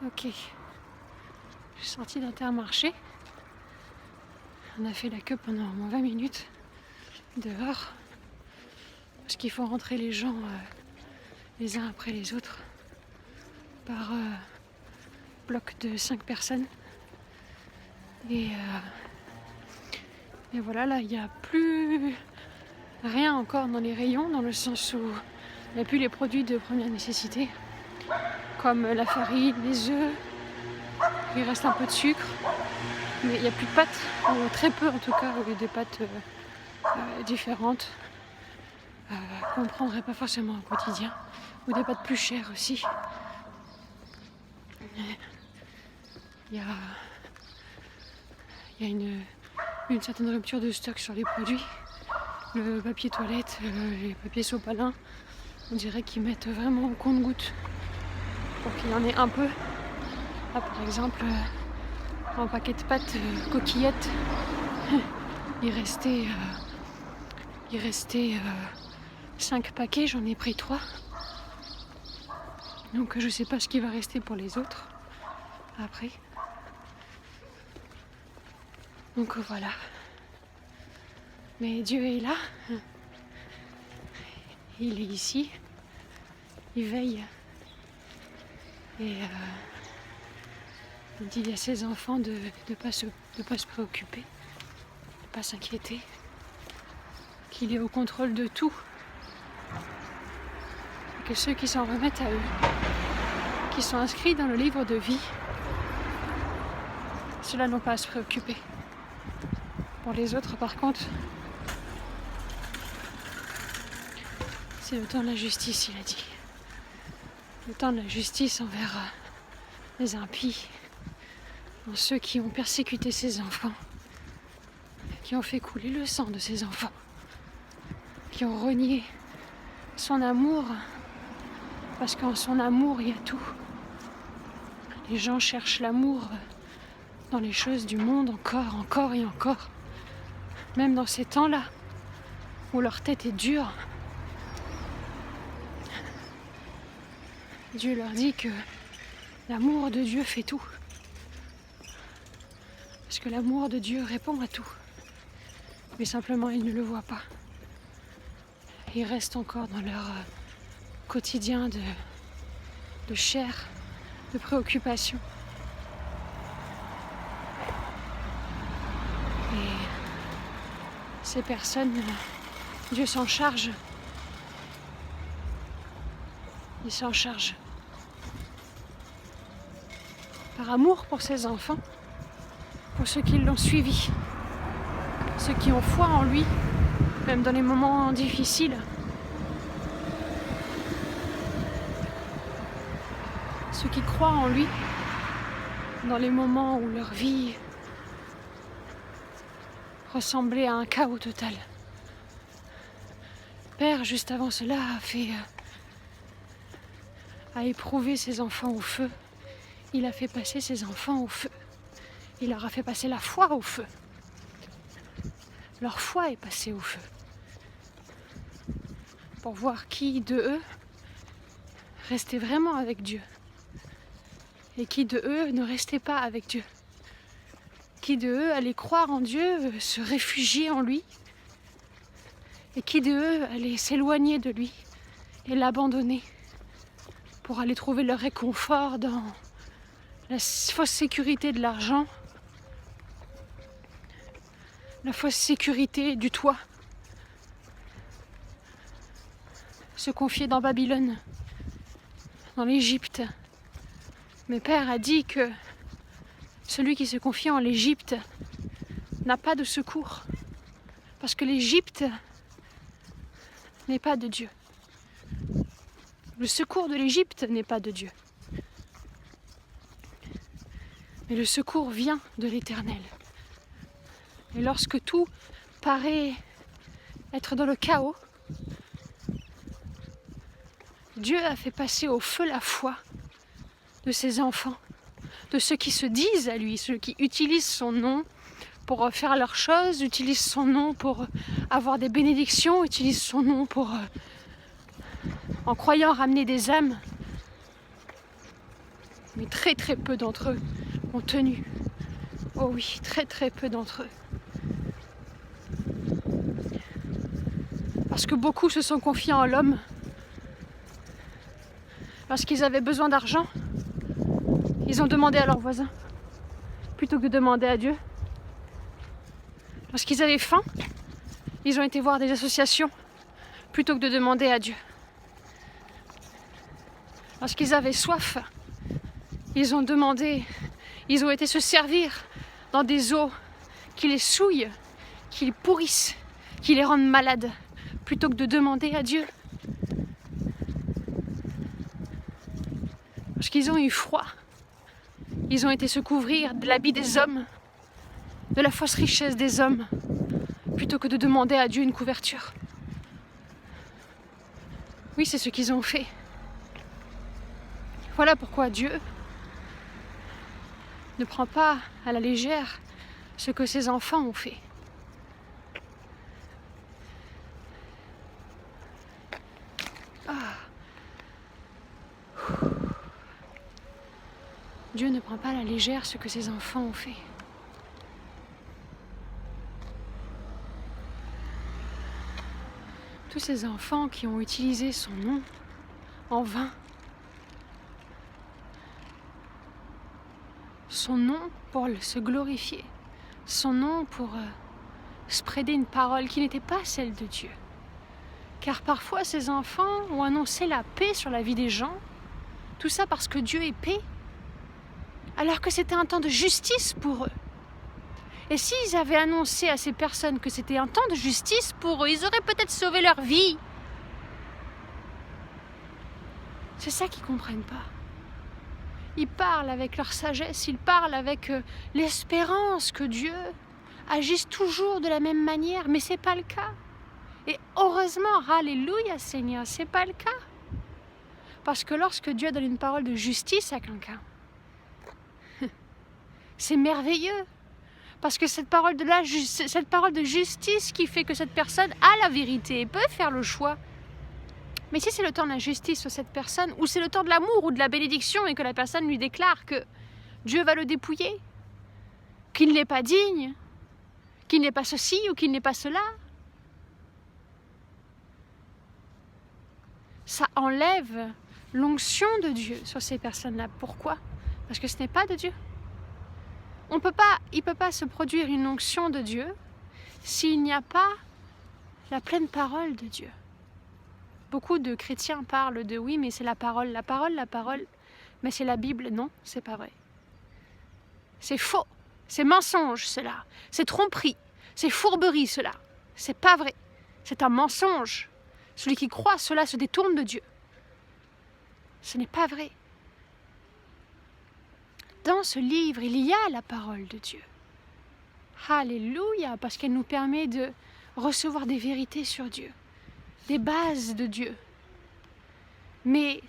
Ok, je suis sortie d'Intermarché. On a fait la queue pendant au moins 20 minutes dehors. Parce qu'il faut rentrer les gens les uns après les autres par bloc de 5 personnes. Et voilà, là, il n'y a plus rien encore dans les rayons, dans le sens où il n'y a plus les produits de première nécessité, comme la farine, les œufs. Il reste un peu de sucre, mais il n'y a plus de pâtes, ou très peu en tout cas, au lieu des pâtes différentes qu'on ne prendrait pas forcément au quotidien, ou des pâtes plus chères aussi. Il y a une certaine rupture de stock sur les produits. Le papier toilette, les papiers sopalins, on dirait qu'ils mettent vraiment au compte-gouttes pour qu'il y en ait un peu. Là, par exemple, un paquet de pâtes coquillettes, il restait 5 paquets, j'en ai pris 3. Donc je sais pas ce qui va rester pour les autres après. Donc voilà. Mais Dieu est là. Il est ici. Il veille. Et il dit à ses enfants de ne pas se préoccuper, de ne pas s'inquiéter, qu'il est au contrôle de tout. Et que ceux qui s'en remettent à eux, qui sont inscrits dans le livre de vie, ceux-là n'ont pas à se préoccuper. Pour les autres, par contre, c'est le temps de la justice, il a dit. Le temps de la justice envers les impies, ceux qui ont persécuté ses enfants, qui ont fait couler le sang de ses enfants, qui ont renié son amour, parce qu'en son amour, il y a tout. Les gens cherchent l'amour dans les choses du monde encore et encore. Même dans ces temps-là, où leur tête est dure, Dieu leur dit que l'amour de Dieu fait tout. Parce que l'amour de Dieu répond à tout. Mais simplement, ils ne le voient pas. Ils restent encore dans leur quotidien de chair, de préoccupation. Et ces personnes, Dieu s'en charge. Il s'en charge. Par amour pour ses enfants, pour ceux qui l'ont suivi, ceux qui ont foi en lui, même dans les moments difficiles. Ceux qui croient en lui, dans les moments où leur vie ressemblait à un chaos total. Père, juste avant cela, a éprouvé ses enfants au feu. Il a fait passer ses enfants au feu. Il leur a fait passer la foi au feu. Leur foi est passée au feu. Pour voir qui de eux restait vraiment avec Dieu. Et qui de eux ne restait pas avec Dieu. Qui de eux allait croire en Dieu, se réfugier en lui. Et qui de eux allait s'éloigner de lui et l'abandonner pour aller trouver leur réconfort dans la fausse sécurité de l'argent, la fausse sécurité du toit, se confier dans Babylone, dans l'Égypte. Mais Père a dit que celui qui se confie en l'Égypte n'a pas de secours, parce que l'Égypte n'est pas de Dieu. Le secours de l'Égypte n'est pas de Dieu. Mais le secours vient de l'Éternel. Et lorsque tout paraît être dans le chaos, Dieu a fait passer au feu la foi de ses enfants, de ceux qui se disent à lui, ceux qui utilisent son nom pour faire leurs choses, utilisent son nom pour avoir des bénédictions, utilisent son nom pour, en croyant ramener des âmes. Mais très très peu d'entre eux ont tenu. Oh oui, très très peu d'entre eux. Parce que beaucoup se sont confiés en l'homme. Lorsqu'ils avaient besoin d'argent, ils ont demandé à leurs voisins plutôt que de demander à Dieu. Lorsqu'ils avaient faim, ils ont été voir des associations plutôt que de demander à Dieu. Lorsqu'ils avaient soif, ils ont été se servir dans des eaux qui les souillent, qui les pourrissent, qui les rendent malades, plutôt que de demander à Dieu. Lorsqu'ils ont eu froid, ils ont été se couvrir de l'habit des hommes, de la fausse richesse des hommes, plutôt que de demander à Dieu une couverture. Oui, c'est ce qu'ils ont fait. Voilà pourquoi Dieu ne prend pas à la légère ce que ses enfants ont fait. Dieu ne prend pas à la légère ce que ses enfants ont fait. Tous ces enfants qui ont utilisé son nom en vain, son nom pour se glorifier, son nom pour spreader une parole qui n'était pas celle de Dieu. Car parfois ces enfants ont annoncé la paix sur la vie des gens, tout ça parce que Dieu est paix, alors que c'était un temps de justice pour eux. Et s'ils avaient annoncé à ces personnes que c'était un temps de justice pour eux, ils auraient peut-être sauvé leur vie. C'est ça qu'ils ne comprennent pas. Ils parlent avec leur sagesse, ils parlent avec l'espérance que Dieu agisse toujours de la même manière, mais ce n'est pas le cas. Et heureusement, alléluia Seigneur, ce n'est pas le cas. Parce que lorsque Dieu donne une parole de justice à quelqu'un, c'est merveilleux. Parce que cette parole de justice qui fait que cette personne a la vérité et peut faire le choix. Mais si c'est le temps de la justice sur cette personne, ou c'est le temps de l'amour ou de la bénédiction et que la personne lui déclare que Dieu va le dépouiller, qu'il n'est pas digne, qu'il n'est pas ceci ou qu'il n'est pas cela, ça enlève l'onction de Dieu sur ces personnes-là. Pourquoi? Parce que ce n'est pas de Dieu. Il ne peut pas se produire une onction de Dieu s'il n'y a pas la pleine parole de Dieu. Beaucoup de chrétiens parlent de oui, mais c'est la parole, mais c'est la Bible. Non, c'est pas vrai. C'est faux, c'est mensonge cela, c'est tromperie, c'est fourberie cela. C'est pas vrai, c'est un mensonge. Celui qui croit cela se détourne de Dieu. Ce n'est pas vrai. Dans ce livre, il y a la parole de Dieu. Alléluia, parce qu'elle nous permet de recevoir des vérités sur Dieu, des bases de Dieu. Mais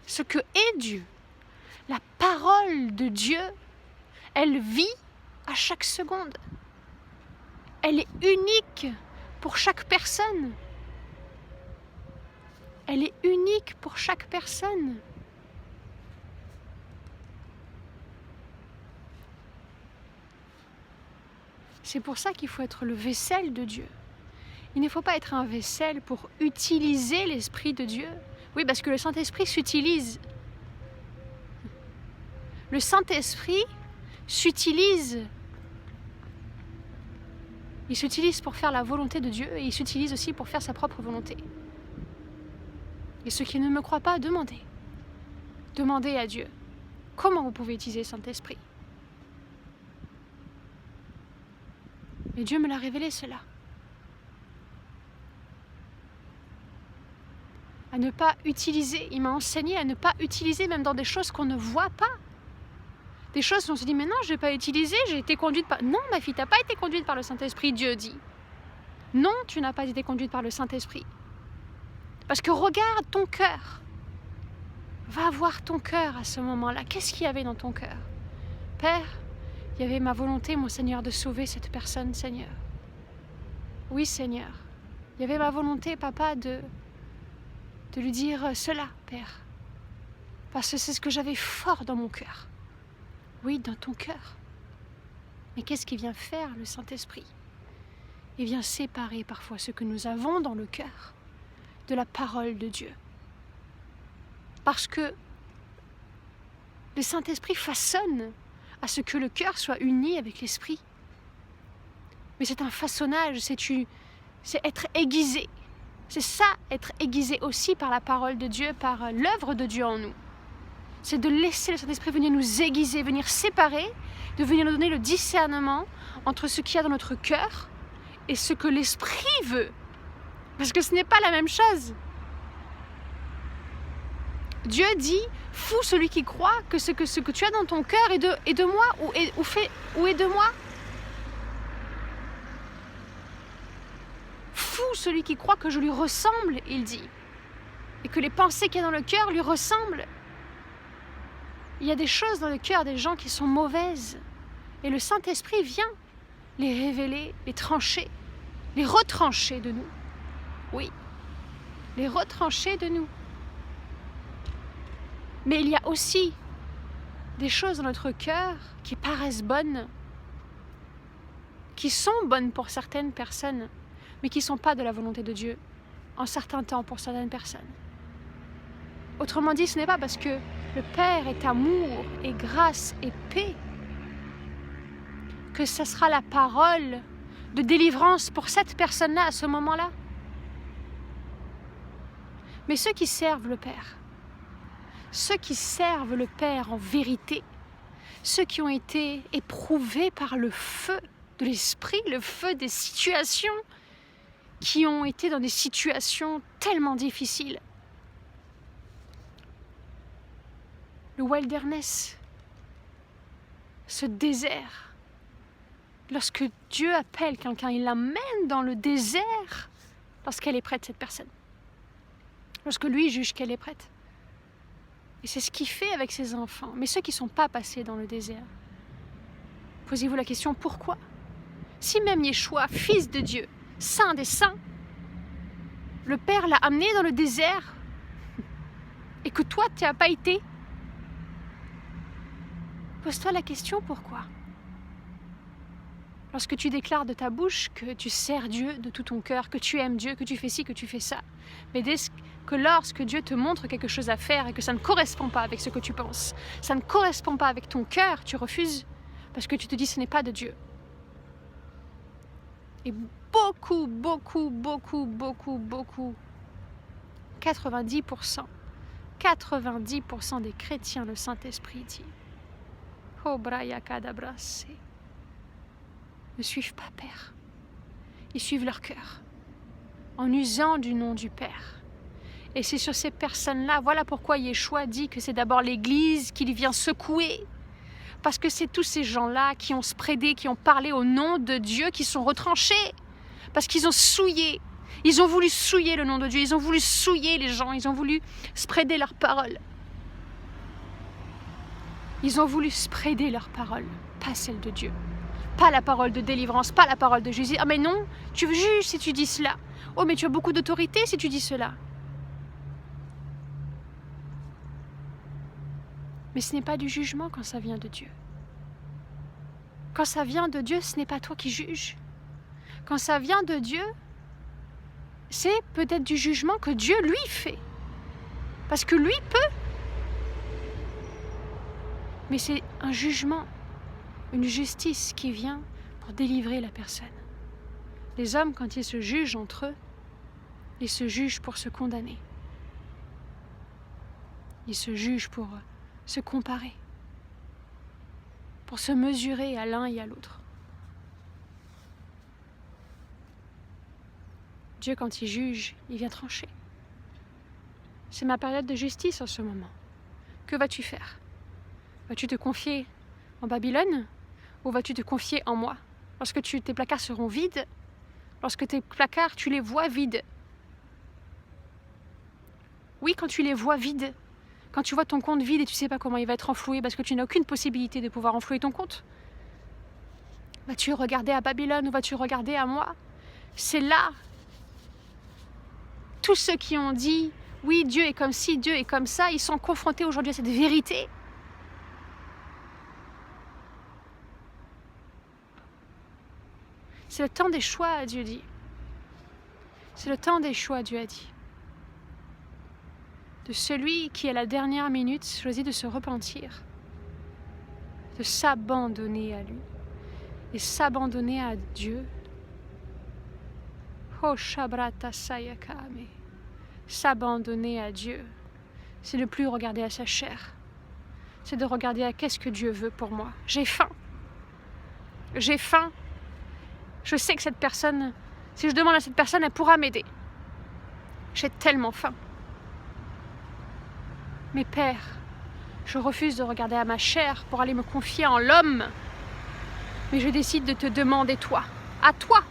ce que est Dieu, la parole de Dieu, elle vit à chaque seconde. Elle est unique pour chaque personne. Elle est unique pour chaque personne. C'est pour ça qu'il faut être le vaisselle de Dieu. Il ne faut pas être un vaisselle pour utiliser l'Esprit de Dieu. Oui, parce que le Saint-Esprit s'utilise. Le Saint-Esprit s'utilise. Il s'utilise pour faire la volonté de Dieu et il s'utilise aussi pour faire sa propre volonté. Et ceux qui ne me croient pas, demandez. Demandez à Dieu. Comment vous pouvez utiliser le Saint-Esprit? Et Dieu me l'a révélé cela. À ne pas utiliser, il m'a enseigné à ne pas utiliser même dans des choses qu'on ne voit pas. Des choses où on se dit, mais non, je ne vais pas utiliser, j'ai été conduite par... Non, ma fille, tu n'as pas été conduite par le Saint-Esprit, Dieu dit. Non, tu n'as pas été conduite par le Saint-Esprit. Parce que regarde ton cœur. Va voir ton cœur à ce moment-là. Qu'est-ce qu'il y avait dans ton cœur? Père, il y avait ma volonté, mon Seigneur, de sauver cette personne, Seigneur. Oui, Seigneur. Il y avait ma volonté, Papa, de lui dire cela, Père. Parce que c'est ce que j'avais fort dans mon cœur. Oui, dans ton cœur. Mais qu'est-ce qu'il vient faire, le Saint-Esprit? Il vient séparer parfois ce que nous avons dans le cœur de la parole de Dieu. Parce que le Saint-Esprit façonne à ce que le cœur soit uni avec l'Esprit. Mais c'est un façonnage, c'est être aiguisé. C'est ça, être aiguisé aussi par la parole de Dieu, par l'œuvre de Dieu en nous. C'est de laisser le Saint-Esprit venir nous aiguiser, venir séparer, de venir nous donner le discernement entre ce qu'il y a dans notre cœur et ce que l'Esprit veut. Parce que ce n'est pas la même chose. Dieu dit, fou celui qui croit que ce que tu as dans ton cœur est de moi ou est de moi. Fou celui qui croit que je lui ressemble, il dit. Et que les pensées qu'il y a dans le cœur lui ressemblent. Il y a des choses dans le cœur des gens qui sont mauvaises. Et le Saint-Esprit vient les révéler, les trancher, les retrancher de nous. Oui, les retrancher de nous. Mais il y a aussi des choses dans notre cœur qui paraissent bonnes, qui sont bonnes pour certaines personnes, mais qui ne sont pas de la volonté de Dieu, en certains temps pour certaines personnes. Autrement dit, ce n'est pas parce que le Père est amour et grâce et paix que ce sera la parole de délivrance pour cette personne-là à ce moment-là. Mais ceux qui servent le Père, ceux qui servent le Père en vérité, ceux qui ont été éprouvés par le feu de l'Esprit, le feu des situations, qui ont été dans des situations tellement difficiles. Le wilderness, ce désert, lorsque Dieu appelle quelqu'un, il l'amène dans le désert lorsqu'elle est prête, cette personne. Lorsque lui juge qu'elle est prête. Et c'est ce qu'il fait avec ses enfants. Mais ceux qui ne sont pas passés dans le désert, posez-vous la question, pourquoi? Si même Yeshua, fils de Dieu, saint des saints, le Père l'a amené dans le désert et que toi, tu n'y as pas été, pose-toi la question, pourquoi? Lorsque tu déclares de ta bouche que tu sers Dieu de tout ton cœur, que tu aimes Dieu, que tu fais ci, que tu fais ça, mais dès que lorsque Dieu te montre quelque chose à faire et que ça ne correspond pas avec ce que tu penses, ça ne correspond pas avec ton cœur, tu refuses parce que tu te dis ce n'est pas de Dieu. Et beaucoup, 90% des chrétiens, le Saint-Esprit dit, ne suivent pas Père. Ils suivent leur cœur, en usant du nom du Père. Et c'est sur ces personnes-là, voilà pourquoi Yeshua dit que c'est d'abord l'Église qu'il vient secouer. Parce que c'est tous ces gens-là qui ont spreadé, qui ont parlé au nom de Dieu, qui sont retranchés. Parce qu'ils ont souillé. Ils ont voulu souiller le nom de Dieu. Ils ont voulu souiller les gens. Ils ont voulu spreader leurs paroles. Ils ont voulu spreader leurs paroles, pas celles de Dieu. Pas la parole de délivrance, pas la parole de Jésus. Ah mais non, tu juges si tu dis cela. Oh mais tu as beaucoup d'autorité si tu dis cela. Mais ce n'est pas du jugement quand ça vient de Dieu. Quand ça vient de Dieu, ce n'est pas toi qui juges. Quand ça vient de Dieu, c'est peut-être du jugement que Dieu lui fait. Parce que lui peut. Mais c'est un jugement, une justice qui vient pour délivrer la personne. Les hommes, quand ils se jugent entre eux, ils se jugent pour se condamner. Ils se jugent pour se comparer, pour se mesurer à l'un et à l'autre. Dieu, quand il juge, il vient trancher. C'est ma période de justice en ce moment. Que vas-tu faire? Vas-tu te confier en Babylone ou vas-tu te confier en moi? Lorsque tes placards seront vides, lorsque tes placards, tu les vois vides. Oui, quand tu les vois vides, quand tu vois ton compte vide et tu ne sais pas comment il va être enfloué parce que tu n'as aucune possibilité de pouvoir enflouer ton compte. Vas-tu regarder à Babylone ou vas-tu regarder à moi? C'est là. Tous ceux qui ont dit oui, Dieu est comme ci, Dieu est comme ça, ils sont confrontés aujourd'hui à cette vérité. C'est le temps des choix, Dieu dit. C'est le temps des choix, Dieu a dit. De celui qui, à la dernière minute, choisit de se repentir, de s'abandonner à lui et s'abandonner à Dieu. Oh, Shabrata Sayakame. S'abandonner à Dieu, c'est ne plus regarder à sa chair. C'est de regarder à qu'est-ce que Dieu veut pour moi. J'ai faim. J'ai faim. Je sais que cette personne, si je demande à cette personne, elle pourra m'aider. J'ai tellement faim. Mais Père, je refuse de regarder à ma chair pour aller me confier en l'homme. Mais je décide de te demander toi, à toi.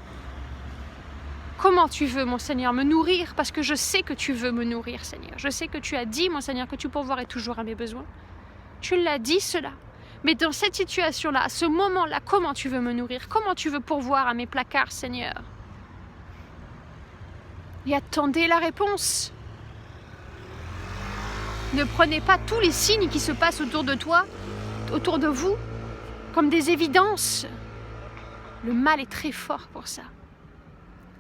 Comment tu veux, mon Seigneur, me nourrir? Parce que je sais que tu veux me nourrir, Seigneur. Je sais que tu as dit, mon Seigneur, que tu pourvoirais toujours à mes besoins. Tu l'as dit cela. Mais dans cette situation-là, à ce moment-là, comment tu veux me nourrir? Comment tu veux pourvoir à mes placards, Seigneur? Et attendez la réponse. Ne prenez pas tous les signes qui se passent autour de toi, autour de vous, comme des évidences. Le mal est très fort pour ça.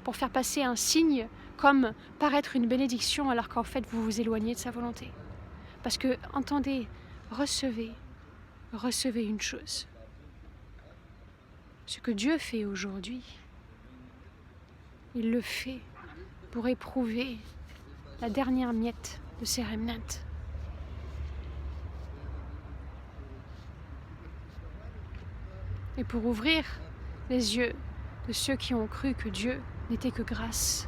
Pour faire passer un signe comme paraître une bénédiction alors qu'en fait vous vous éloignez de sa volonté. Parce que, entendez, recevez une chose. Ce que Dieu fait aujourd'hui, il le fait pour éprouver la dernière miette de ses remnants. Et pour ouvrir les yeux de ceux qui ont cru que Dieu n'était que grâce,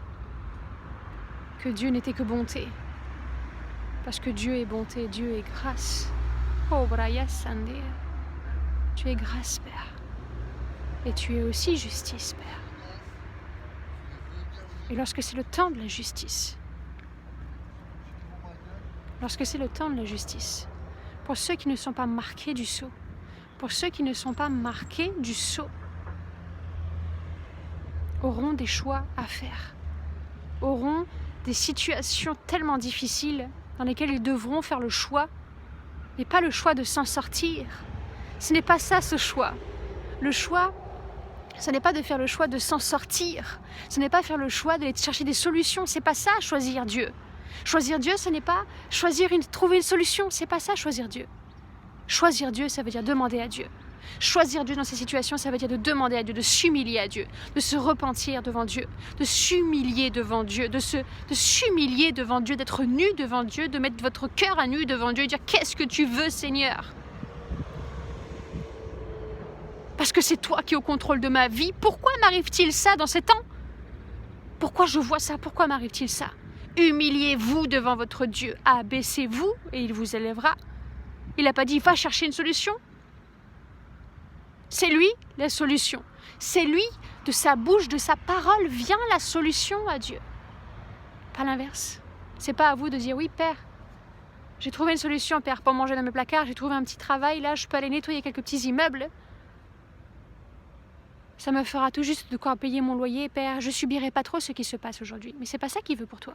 que Dieu n'était que bonté. Parce que Dieu est bonté, Dieu est grâce. Oh, Braya Sandé, tu es grâce, Père. Et tu es aussi justice, Père. Et lorsque c'est le temps de la justice, pour ceux qui ne sont pas marqués du sceau, auront des choix à faire, auront des situations tellement difficiles dans lesquelles ils devront faire le choix, mais pas le choix de s'en sortir. Ce n'est pas ça, ce choix. Le choix, ce n'est pas de faire le choix de s'en sortir. Ce n'est pas faire le choix d'aller chercher des solutions. C'est pas ça, choisir Dieu. Choisir Dieu, ce n'est pas trouver une solution. C'est pas ça, choisir Dieu. Choisir Dieu, ça veut dire demander à Dieu. Choisir Dieu dans ces situations, ça veut dire de demander à Dieu, de s'humilier à Dieu, de se repentir devant Dieu, de s'humilier devant Dieu, de s'humilier devant Dieu, d'être nu devant Dieu, de mettre votre cœur à nu devant Dieu et dire « Qu'est-ce que tu veux, Seigneur ?» Parce que c'est toi qui es au contrôle de ma vie. Pourquoi m'arrive-t-il ça dans ces temps? Pourquoi je vois ça? Pourquoi m'arrive-t-il ça? Humiliez-vous devant votre Dieu. Abaissez-vous et il vous élèvera. Il n'a pas dit « Va chercher une solution ». C'est lui la solution. C'est lui, de sa bouche, de sa parole, vient la solution à Dieu. Pas l'inverse. C'est pas à vous de dire « Oui, Père, j'ai trouvé une solution, Père, pour manger dans mes placards. J'ai trouvé un petit travail, là, je peux aller nettoyer quelques petits immeubles. Ça me fera tout juste de quoi payer mon loyer, Père. Je subirai pas trop ce qui se passe aujourd'hui. » Mais c'est pas ça qu'il veut pour toi.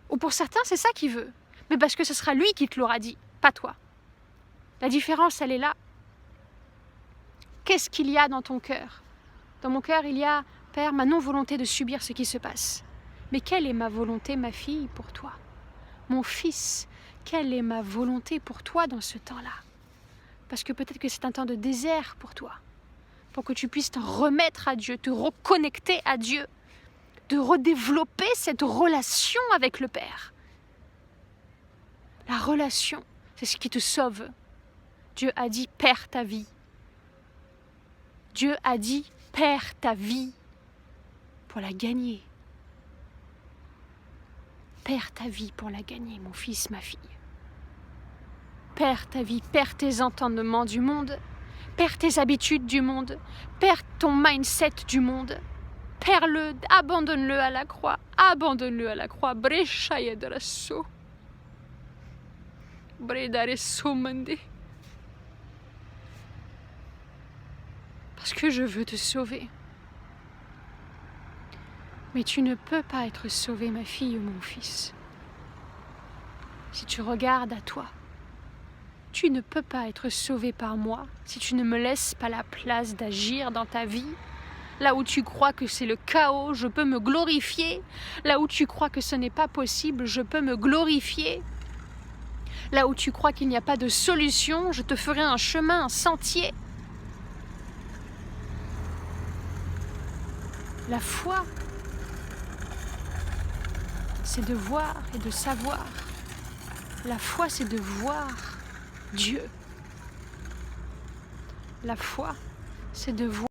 Ou pour certains, c'est ça qu'il veut. Mais parce que ce sera lui qui te l'aura dit, pas toi. La différence, elle est là. Qu'est-ce qu'il y a dans ton cœur? Dans mon cœur, il y a, Père, ma non-volonté de subir ce qui se passe. Mais quelle est ma volonté, ma fille, pour toi? Mon fils, quelle est ma volonté pour toi dans ce temps-là? Parce que peut-être que c'est un temps de désert pour toi. Pour que tu puisses te remettre à Dieu, te reconnecter à Dieu, de redévelopper cette relation avec le Père. La relation, c'est ce qui te sauve. Dieu a dit, perds ta vie. Dieu a dit, perds ta vie pour la gagner. Perds ta vie pour la gagner, mon fils, ma fille. Perds ta vie, perds tes entendements du monde, perds tes habitudes du monde, perds ton mindset du monde. Perds-le, abandonne-le à la croix, abandonne-le à la croix. Breshaye de la so. Bredare so mende. Parce que je veux te sauver. Mais tu ne peux pas être sauvé, ma fille ou mon fils. Si tu regardes à toi, tu ne peux pas être sauvé par moi si tu ne me laisses pas la place d'agir dans ta vie. Là où tu crois que c'est le chaos, je peux me glorifier. Là où tu crois que ce n'est pas possible, je peux me glorifier. Là où tu crois qu'il n'y a pas de solution, je te ferai un chemin, un sentier. La foi, c'est de voir et de savoir. La foi, c'est de voir Dieu. La foi, c'est de voir